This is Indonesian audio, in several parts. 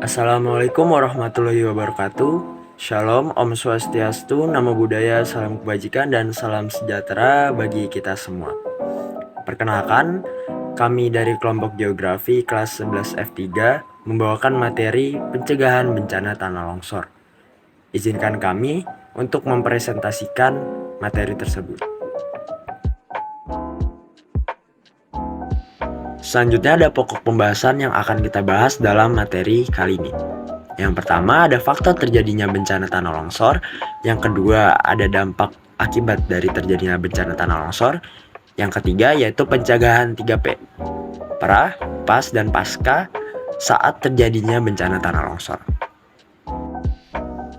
Assalamualaikum warahmatullahi wabarakatuh. Shalom, Om Swastiastu, Namo Buddhaya, salam kebajikan dan salam sejahtera bagi kita semua. Perkenalkan, kami dari kelompok geografi kelas 11 F3 membawakan materi pencegahan bencana tanah longsor. Izinkan kami untuk mempresentasikan materi tersebut. Selanjutnya ada pokok pembahasan yang akan kita bahas dalam materi kali ini. Yang pertama ada faktor terjadinya bencana tanah longsor. Yang kedua ada dampak akibat dari terjadinya bencana tanah longsor. Yang ketiga yaitu pencegahan 3P. Pra, pas, dan pasca saat terjadinya bencana tanah longsor.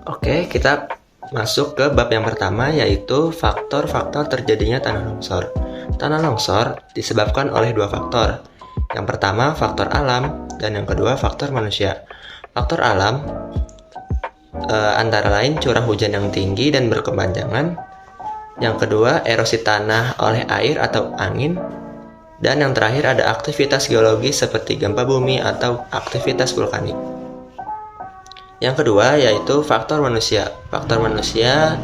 Oke, kita masuk ke bab yang pertama, yaitu faktor-faktor terjadinya tanah longsor. Tanah longsor disebabkan oleh dua faktor. Yang pertama faktor alam dan yang kedua faktor manusia. Faktor alam antara lain curah hujan yang tinggi dan berkepanjangan. Yang kedua erosi tanah oleh air atau angin. Dan yang terakhir ada aktivitas geologis seperti gempa bumi atau aktivitas vulkanik. Yang kedua yaitu faktor manusia. Faktor manusia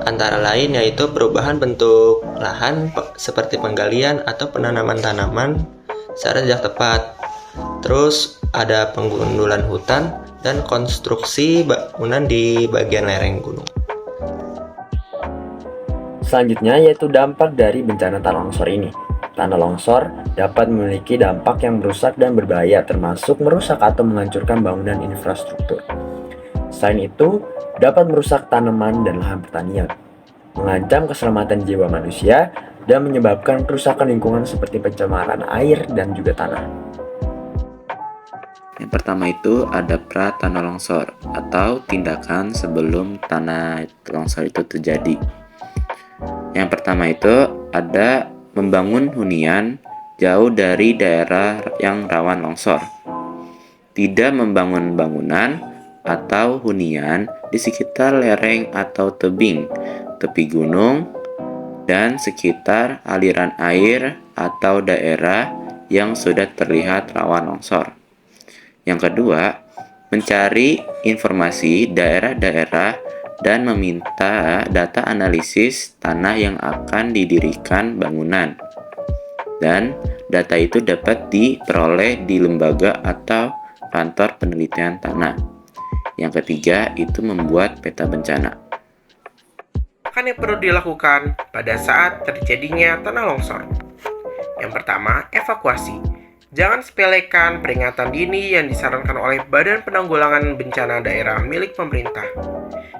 antara lain yaitu perubahan bentuk lahan seperti penggalian atau penanaman tanaman secara tidak tepat. Terus ada penggundulan hutan dan konstruksi bangunan di bagian lereng gunung. Selanjutnya yaitu dampak dari bencana tanah longsor ini. Tanah longsor dapat memiliki dampak yang merusak dan berbahaya, termasuk merusak atau menghancurkan bangunan infrastruktur. Selain itu, dapat merusak tanaman dan lahan pertanian, mengancam keselamatan jiwa manusia, dan menyebabkan kerusakan lingkungan seperti pencemaran air dan juga tanah. Yang pertama itu ada pra tanah longsor atau tindakan sebelum tanah longsor itu terjadi. Yang pertama itu ada membangun hunian jauh dari daerah yang rawan longsor. Tidak membangun bangunan atau hunian di sekitar lereng atau tebing, tepi gunung, dan sekitar aliran air atau daerah yang sudah terlihat rawan longsor. Yang kedua, mencari informasi daerah-daerah dan meminta data analisis tanah yang akan didirikan bangunan. Dan data itu dapat diperoleh di lembaga atau kantor penelitian tanah. Yang ketiga, itu membuat peta bencana. Yang perlu dilakukan pada saat terjadinya tanah longsor. Yang pertama, evakuasi. Jangan sepelekan peringatan dini yang disarankan oleh Badan Penanggulangan Bencana Daerah milik pemerintah.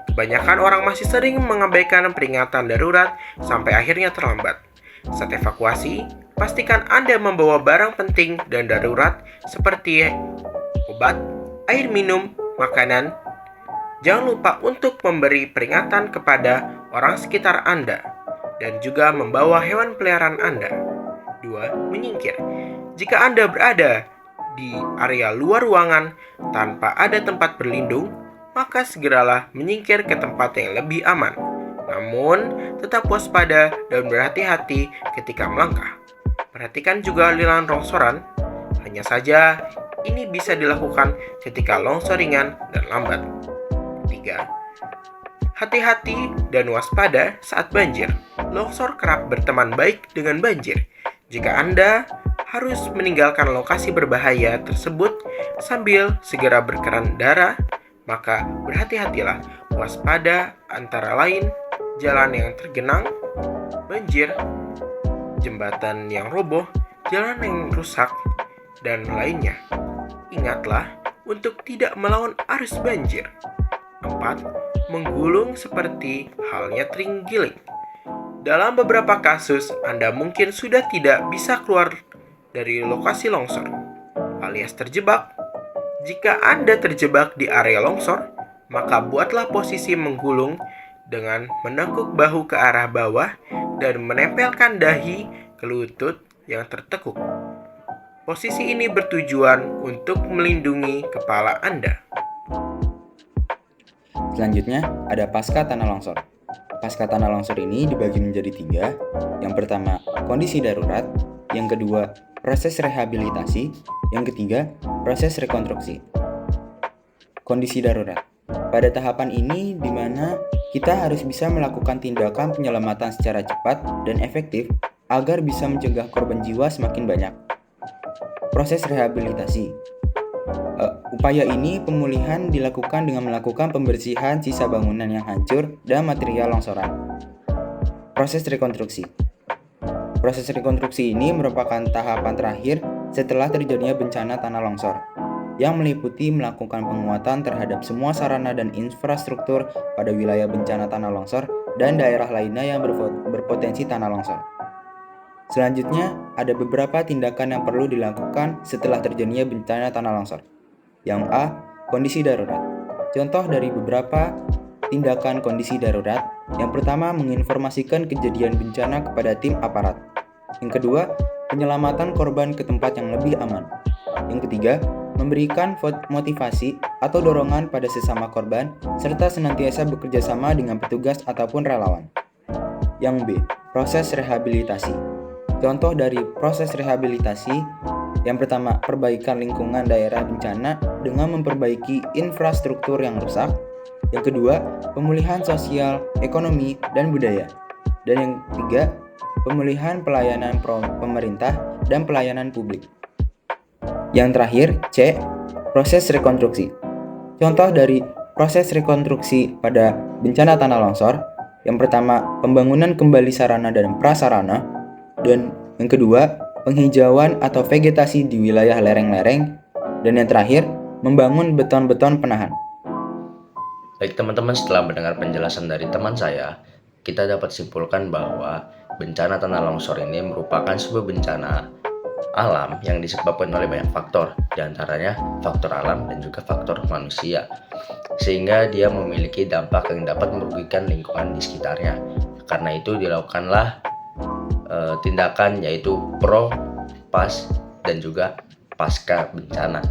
Kebanyakan orang masih sering mengabaikan peringatan darurat sampai akhirnya terlambat. Saat evakuasi, pastikan Anda membawa barang penting dan darurat seperti obat, air minum, makanan. Jangan lupa untuk memberi peringatan kepada orang sekitar Anda dan juga membawa hewan peliharaan Anda. 2. Menyingkir. Jika Anda berada di area luar ruangan tanpa ada tempat berlindung, maka segeralah menyingkir ke tempat yang lebih aman. Namun, tetap waspada dan berhati-hati ketika melangkah. Perhatikan juga aliran longsoran. Hanya saja, ini bisa dilakukan ketika longsor ringan dan lambat. 3. Hati-hati dan waspada saat banjir. Longsor kerap berteman baik dengan banjir. Jika Anda harus meninggalkan lokasi berbahaya tersebut sambil segera berkendara, maka berhati-hatilah. Waspada antara lain jalan yang tergenang, banjir, jembatan yang roboh, jalan yang rusak, dan lainnya. Ingatlah untuk tidak melawan arus banjir. 4. Menggulung seperti halnya terenggiling. Dalam beberapa kasus, Anda mungkin sudah tidak bisa keluar dari lokasi longsor, alias terjebak. Jika Anda terjebak di area longsor, maka buatlah posisi menggulung dengan menekuk bahu ke arah bawah dan menempelkan dahi ke lutut yang tertekuk. Posisi ini bertujuan untuk melindungi kepala Anda. Selanjutnya ada pasca tanah longsor. Pasca tanah longsor ini dibagi menjadi 3. Yang pertama, kondisi darurat. Yang kedua, proses rehabilitasi. Yang ketiga, proses rekonstruksi. kondisi darurat. Pada tahapan ini di mana kita harus bisa melakukan tindakan penyelamatan secara cepat dan efektif agar bisa mencegah korban jiwa semakin banyak. Proses rehabilitasi. Upaya ini pemulihan dilakukan dengan melakukan pembersihan sisa bangunan yang hancur dan material longsoran. Proses rekonstruksi. Proses rekonstruksi ini merupakan tahapan terakhir setelah terjadinya bencana tanah longsor, yang meliputi melakukan penguatan terhadap semua sarana dan infrastruktur pada wilayah bencana tanah longsor dan daerah lainnya yang berpotensi tanah longsor. Selanjutnya, ada beberapa tindakan yang perlu dilakukan setelah terjadinya bencana tanah longsor. Yang A. Kondisi darurat. Contoh dari beberapa tindakan kondisi darurat, yang pertama menginformasikan kejadian bencana kepada tim aparat. Yang kedua, penyelamatan korban ke tempat yang lebih aman. Yang ketiga, memberikan motivasi atau dorongan pada sesama korban, serta senantiasa bekerja sama dengan petugas ataupun relawan. Yang B. Proses rehabilitasi. Contoh dari proses rehabilitasi, yang pertama, perbaikan lingkungan daerah bencana dengan memperbaiki infrastruktur yang rusak. Yang kedua, pemulihan sosial, ekonomi, dan budaya. Dan yang ketiga, pemulihan pelayanan pemerintah dan pelayanan publik. Yang terakhir, C. Proses rekonstruksi. Contoh dari proses rekonstruksi pada bencana tanah longsor, yang pertama, pembangunan kembali sarana dan prasarana. Dan yang kedua, penghijauan atau vegetasi di wilayah lereng-lereng. Dan yang terakhir, membangun beton-beton penahan. Baik teman-teman, setelah mendengar penjelasan dari teman saya, kita dapat simpulkan bahwa bencana tanah longsor ini merupakan sebuah bencana alam yang disebabkan oleh banyak faktor, diantaranya faktor alam dan juga faktor manusia, sehingga dia memiliki dampak yang dapat merugikan lingkungan di sekitarnya. Karena itu dilakukanlah tindakan yaitu pro, pas, dan juga pasca bencana.